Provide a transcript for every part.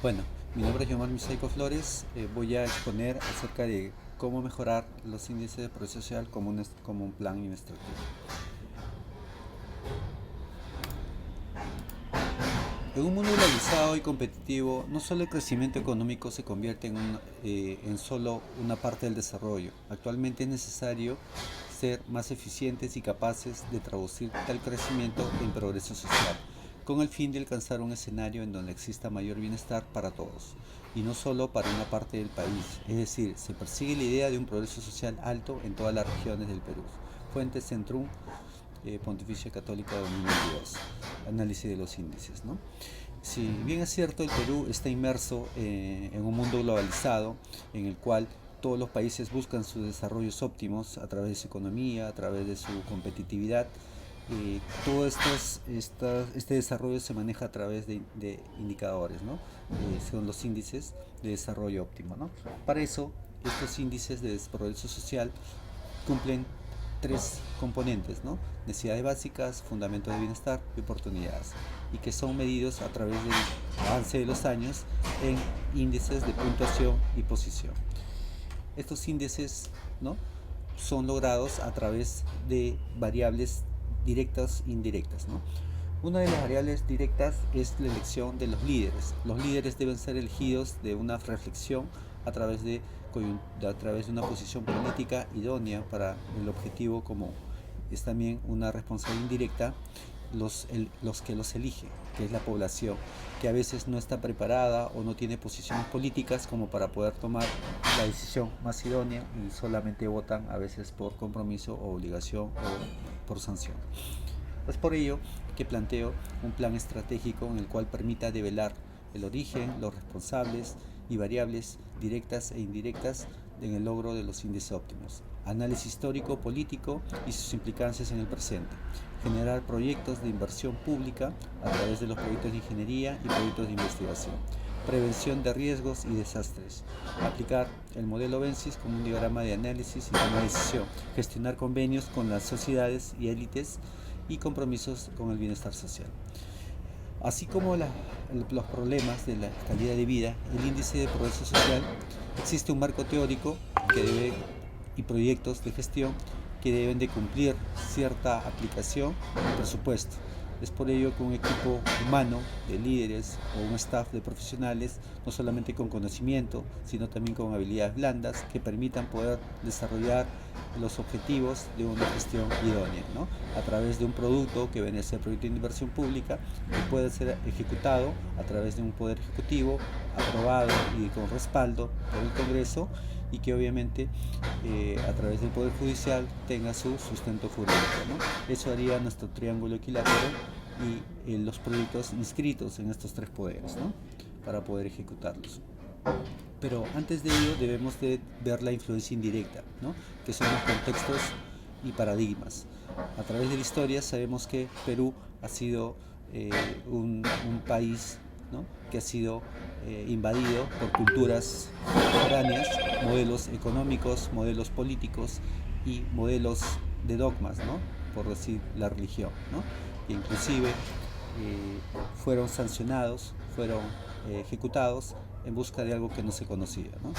Bueno, mi nombre es Yomar Misaico Flores. Voy a exponer acerca de cómo mejorar los índices de progreso social como un plan y una estrategia. En un mundo globalizado y competitivo, no solo el crecimiento económico se convierte en solo una parte del desarrollo. Actualmente es necesario ser más eficientes y capaces de traducir tal crecimiento en progreso social, con el fin de alcanzar un escenario en donde exista mayor bienestar para todos, y no solo para una parte del país. Es decir, se persigue la idea de un progreso social alto en todas las regiones del Perú. Fuente Centrum Pontificia Católica 2022. Análisis de los índices, ¿no? Si bien es cierto, el Perú está inmerso en un mundo globalizado en el cual todos los países buscan sus desarrollos óptimos a través de su economía, a través de su competitividad. Todo este desarrollo se maneja a través de indicadores, ¿no? Son los índices de desarrollo óptimo, ¿no? Para eso, estos índices de progreso social cumplen tres componentes, ¿no? Necesidades básicas, fundamentos de bienestar y oportunidades, y que son medidos a través del avance de los años en índices de puntuación y posición. Estos índices, ¿no?, son logrados a través de variables directas e indirectas, ¿no? Una de las variables directas es la elección de los líderes. Los líderes deben ser elegidos de una reflexión a través de una posición política idónea para el objetivo común. Es también una responsabilidad indirecta los que los eligen, que es la población, que a veces no está preparada o no tiene posiciones políticas como para poder tomar la decisión más idónea y solamente votan a veces por compromiso o obligación o por sanción. Es por ello que planteo un plan estratégico en el cual permita develar el origen, los responsables y variables directas e indirectas en el logro de los índices óptimos, análisis histórico, político y sus implicancias en el presente, generar proyectos de inversión pública a través de los proyectos de ingeniería y proyectos de investigación, prevención de riesgos y desastres, aplicar el modelo Bensis como un diagrama de análisis y toma de decisión, gestionar convenios con las sociedades y élites y compromisos con el bienestar social. Así como los problemas de la calidad de vida, el índice de progreso social, existe un marco teórico que debe, y proyectos de gestión que deben de cumplir cierta aplicación y presupuesto. Es por ello que un equipo humano de líderes o un staff de profesionales, no solamente con conocimiento, sino también con habilidades blandas que permitan poder desarrollar los objetivos de una gestión idónea, ¿no?, a través de un producto que viene a ser proyecto de inversión pública, que puede ser ejecutado a través de un poder ejecutivo aprobado y con respaldo por el Congreso, y que obviamente a través del Poder Judicial tenga su sustento jurídico, ¿no? Eso haría nuestro triángulo equilátero y los proyectos inscritos en estos tres poderes, ¿no?, para poder ejecutarlos. Pero antes de ello debemos de ver la influencia indirecta, ¿no?, que son los contextos y paradigmas. A través de la historia sabemos que Perú ha sido un país, ¿no?, que ha sido invadido por culturas foráneas, modelos económicos, modelos políticos y modelos de dogmas, ¿no?, por decir la religión, ¿no?, que inclusive fueron sancionados, fueron ejecutados en busca de algo que no se conocía, ¿no?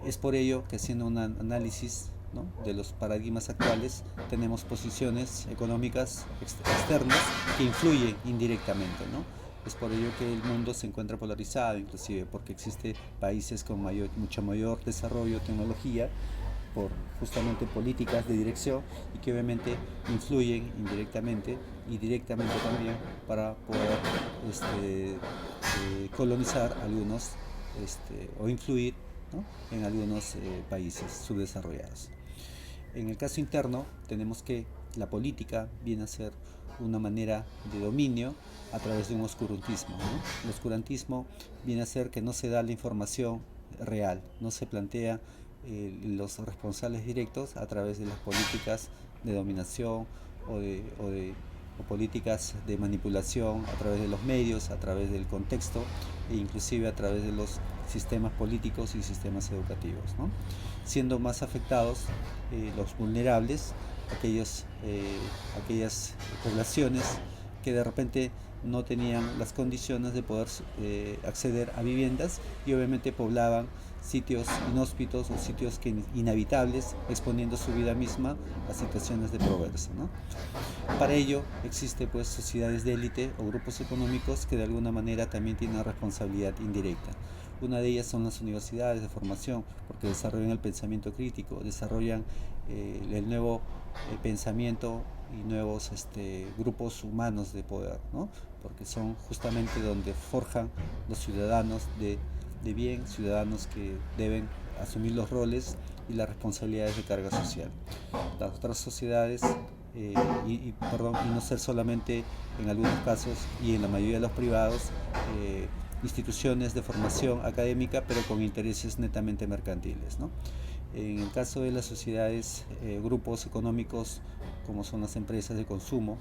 Es por ello que, haciendo un análisis, ¿no?, de los paradigmas actuales, tenemos posiciones económicas externas que influyen indirectamente, ¿no? Es por ello que el mundo se encuentra polarizado, inclusive porque existen países con mucho mayor desarrollo, tecnología, por justamente políticas de dirección, y que obviamente influyen indirectamente y directamente también para poder colonizar algunos o influir, ¿no?, en algunos países subdesarrollados. En el caso interno tenemos que la política viene a ser una manera de dominio a través de un oscurantismo, ¿no? El oscurantismo viene a ser que no se da la información real, no se plantea los responsables directos a través de las políticas de dominación o políticas de manipulación a través de los medios, a través del contexto e inclusive a través de los sistemas políticos y sistemas educativos, ¿no?, siendo más afectados los vulnerables, aquellas poblaciones que de repente no tenían las condiciones de poder acceder a viviendas y obviamente poblaban sitios inhóspitos o sitios inhabitables, exponiendo su vida misma a situaciones de pobreza, ¿no? Para ello existen pues sociedades de élite o grupos económicos que de alguna manera también tienen una responsabilidad indirecta. Una de ellas son las universidades de formación, porque desarrollan el pensamiento crítico, desarrollan el nuevo pensamiento y nuevos grupos humanos de poder, ¿no? Porque son justamente donde forjan los ciudadanos de bien, ciudadanos que deben asumir los roles y las responsabilidades de carga social. Las otras sociedades y no ser solamente en algunos casos y en la mayoría de los privados instituciones de formación académica, pero con intereses netamente mercantiles, ¿no? En el caso de las sociedades, grupos económicos como son las empresas de consumo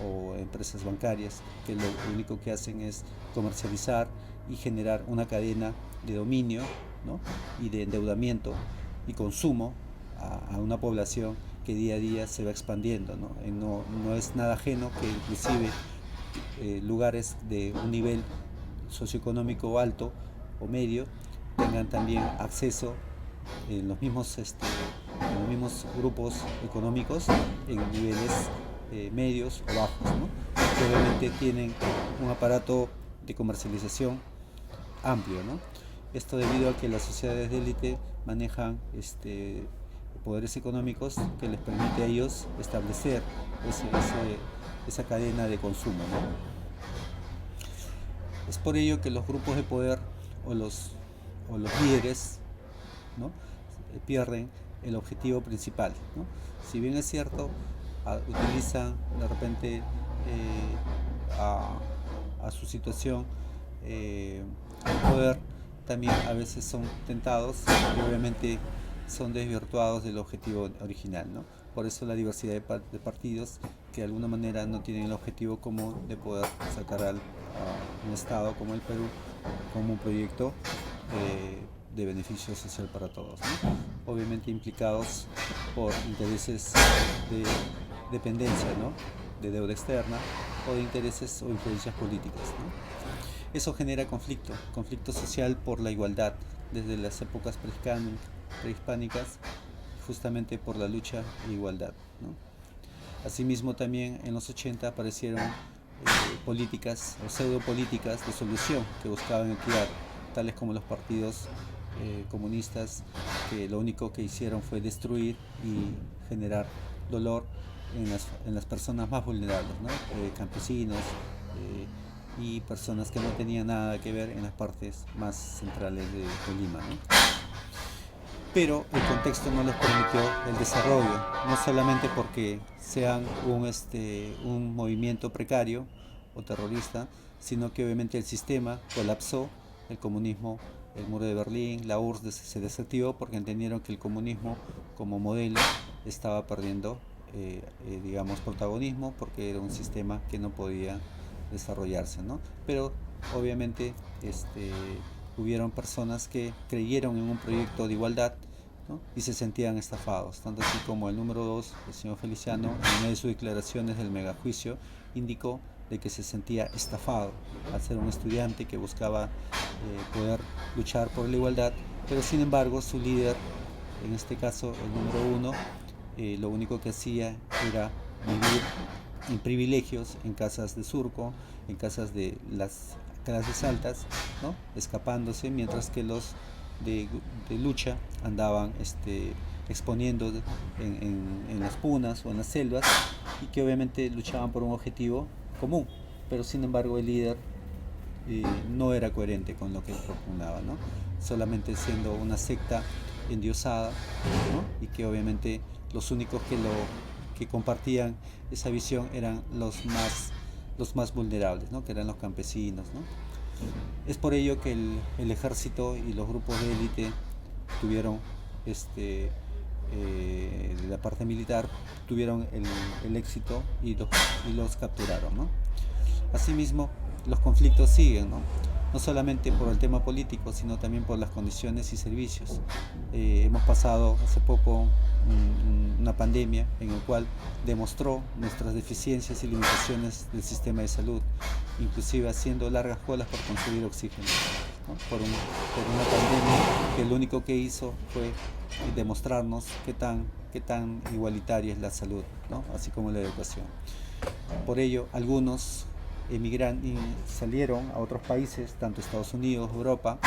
o empresas bancarias, que lo único que hacen es comercializar y generar una cadena de dominio, ¿no? Y de endeudamiento y consumo a una población que día a día se va expandiendo, ¿no? No es nada ajeno que inclusive lugares de un nivel socioeconómico alto o medio tengan también acceso en los mismos grupos económicos en niveles medios o bajos, ¿no? Que obviamente tienen un aparato de comercialización amplio, ¿no? Esto debido a que las sociedades de élite manejan poderes económicos que les permite a ellos establecer esa cadena de consumo, ¿no? Es por ello que los grupos de poder o los líderes, ¿no? Pierden el objetivo principal, ¿no? Si bien es cierto, utilizan de repente a su situación el poder, también a veces son tentados y obviamente son desvirtuados del objetivo original, ¿no? Por eso la diversidad de partidos que de alguna manera no tienen el objetivo común de poder sacar a un Estado como el Perú como un proyecto de beneficio social para todos, ¿no? Obviamente implicados por intereses de dependencia, ¿no? De deuda externa o de intereses o influencias políticas, ¿no? Eso genera conflicto social por la igualdad desde las épocas prehispánicas, justamente por la lucha de igualdad, ¿no? Asimismo también en los 80 aparecieron políticas o pseudopolíticas de solución que buscaban equidad, tales como los partidos comunistas, que lo único que hicieron fue destruir y generar dolor en las personas más vulnerables, ¿no? Campesinos y personas que no tenían nada que ver en las partes más centrales de Lima, ¿no? Pero el contexto no les permitió el desarrollo, no solamente porque sean un movimiento precario o terrorista, sino que obviamente el sistema colapsó, el comunismo, el muro de Berlín, la URSS se desactivó porque entendieron que el comunismo como modelo estaba perdiendo digamos protagonismo porque era un sistema que no podía desarrollarse, ¿no? Pero obviamente hubieron personas que creyeron en un proyecto de igualdad, ¿no? Y se sentían estafados, tanto así como el número 2, el señor Feliciano, en una de sus declaraciones del megajuicio, indicó de que se sentía estafado al ser un estudiante que buscaba poder luchar por la igualdad, pero sin embargo su líder, en este caso el número 1, lo único que hacía era vivir en privilegios, en casas de surco, en casas de las clases altas, ¿no? Escapándose, mientras que los de lucha andaban exponiendo en las punas o en las selvas y que obviamente luchaban por un objetivo común, pero sin embargo el líder no era coherente con lo que propugnaba, ¿no? Solamente siendo una secta endiosada, ¿no? Y que obviamente los únicos que compartían esa visión eran los más vulnerables, ¿no? Que eran los campesinos, ¿no? Es por ello que el ejército y los grupos de élite tuvieron de la parte militar tuvieron el éxito y los capturaron, ¿no? Asimismo, los conflictos siguen, ¿no? No solamente por el tema político, sino también por las condiciones y servicios. Hemos pasado hace poco una pandemia en la cual demostró nuestras deficiencias y limitaciones del sistema de salud. inclusive haciendo largas colas por conseguir oxígeno, ¿no? Por una pandemia que lo único que hizo fue demostrarnos qué tan igualitaria es la salud, ¿no? Así como la educación. Por ello, algunos salieron a otros países, tanto Estados Unidos, Europa,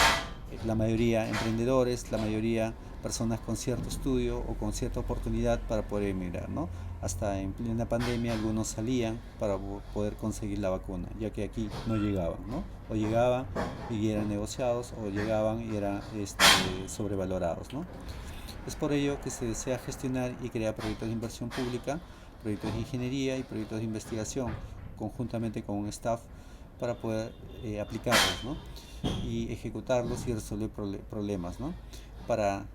la mayoría emprendedores, la mayoría personas con cierto estudio o con cierta oportunidad para poder emigrar, ¿no? Hasta en plena pandemia algunos salían para poder conseguir la vacuna, ya que aquí no llegaban, ¿no? O llegaban y eran negociados, o llegaban y eran sobrevalorados, ¿no? Es por ello que se desea gestionar y crear proyectos de inversión pública, proyectos de ingeniería y proyectos de investigación conjuntamente con un staff para poder aplicarlos, ¿no? Y ejecutarlos y resolver problemas, ¿no? Para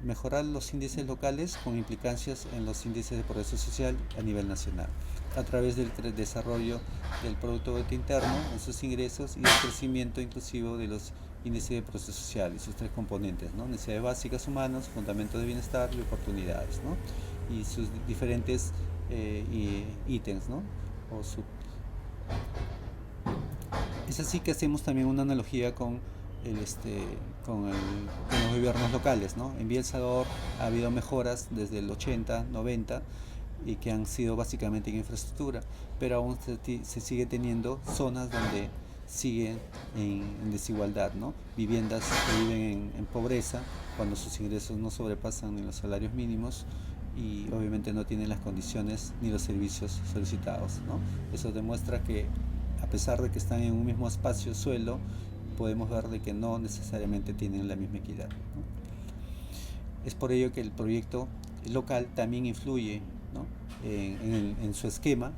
mejorar los índices locales con implicancias en los índices de progreso social a nivel nacional, a través del desarrollo del Producto Bruto Interno en sus ingresos y del crecimiento inclusivo de los índices de progreso social y sus tres componentes, ¿no? Necesidades básicas humanas, fundamentos de bienestar y oportunidades, ¿no? Y sus diferentes ítems, ¿no? O su Es así que hacemos también una analogía el, este, con los gobiernos locales, ¿no? En El Salvador ha habido mejoras desde el 80, 90 y que han sido básicamente en infraestructura, pero aún se sigue teniendo zonas donde siguen en desigualdad, ¿no? Viviendas que viven en pobreza cuando sus ingresos no sobrepasan ni los salarios mínimos y obviamente no tienen las condiciones ni los servicios solicitados, ¿no? Eso demuestra que a pesar de que están en un mismo espacio suelo, podemos ver de que no necesariamente tienen la misma equidad, ¿no? Es por ello que el proyecto local también influye, ¿no? en su esquema,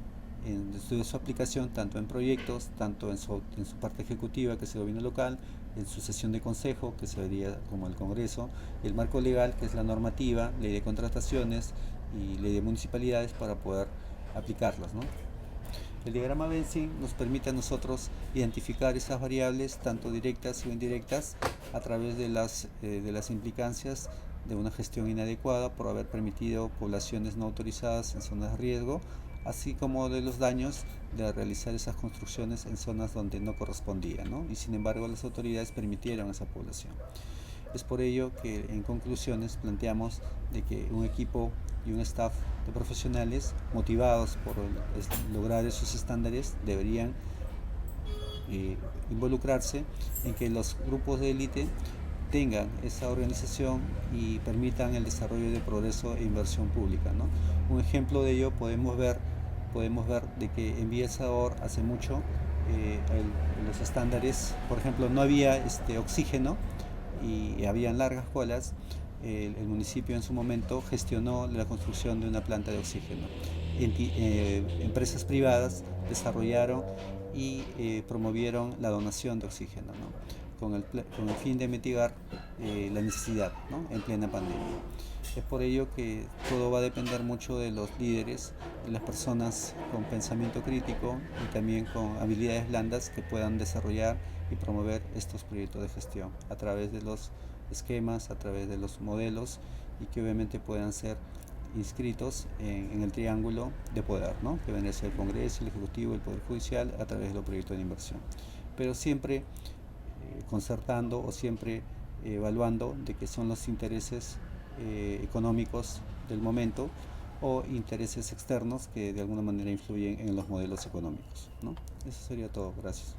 en su aplicación, tanto en proyectos, tanto en su parte ejecutiva, que es el gobierno local, en su sesión de consejo, que se vería como el Congreso, el marco legal, que es la normativa, ley de contrataciones y ley de municipalidades para poder aplicarlas, ¿no? El diagrama Venn nos permite a nosotros identificar esas variables, tanto directas o indirectas, a través de las implicancias de una gestión inadecuada por haber permitido poblaciones no autorizadas en zonas de riesgo, así como de los daños de realizar esas construcciones en zonas donde no correspondía, ¿no? Y sin embargo las autoridades permitieron esa población. Es por ello que en conclusiones planteamos de que un equipo y un staff de profesionales motivados por lograr esos estándares deberían involucrarse en que los grupos de élite tengan esa organización y permitan el desarrollo de progreso e inversión pública, ¿no? Un ejemplo de ello podemos ver de que en Villa El Salvador hace mucho los estándares, por ejemplo, no había oxígeno y habían largas colas. El municipio en su momento gestionó la construcción de una planta de oxígeno. Empresas privadas desarrollaron y promovieron la donación de oxígeno, ¿no? Con el fin de mitigar la necesidad, ¿no? En plena pandemia. Es por ello que todo va a depender mucho de los líderes, de las personas con pensamiento crítico y también con habilidades blandas que puedan desarrollar y promover estos proyectos de gestión a través de los esquemas, a través de los modelos y que obviamente puedan ser inscritos en el triángulo de poder, ¿no? Que vendría a ser el Congreso, el Ejecutivo, el Poder Judicial a través de los proyectos de inversión. Pero siempre concertando o siempre evaluando de qué son los intereses económicos del momento o intereses externos que de alguna manera influyen en los modelos económicos, ¿no? Eso sería todo. Gracias.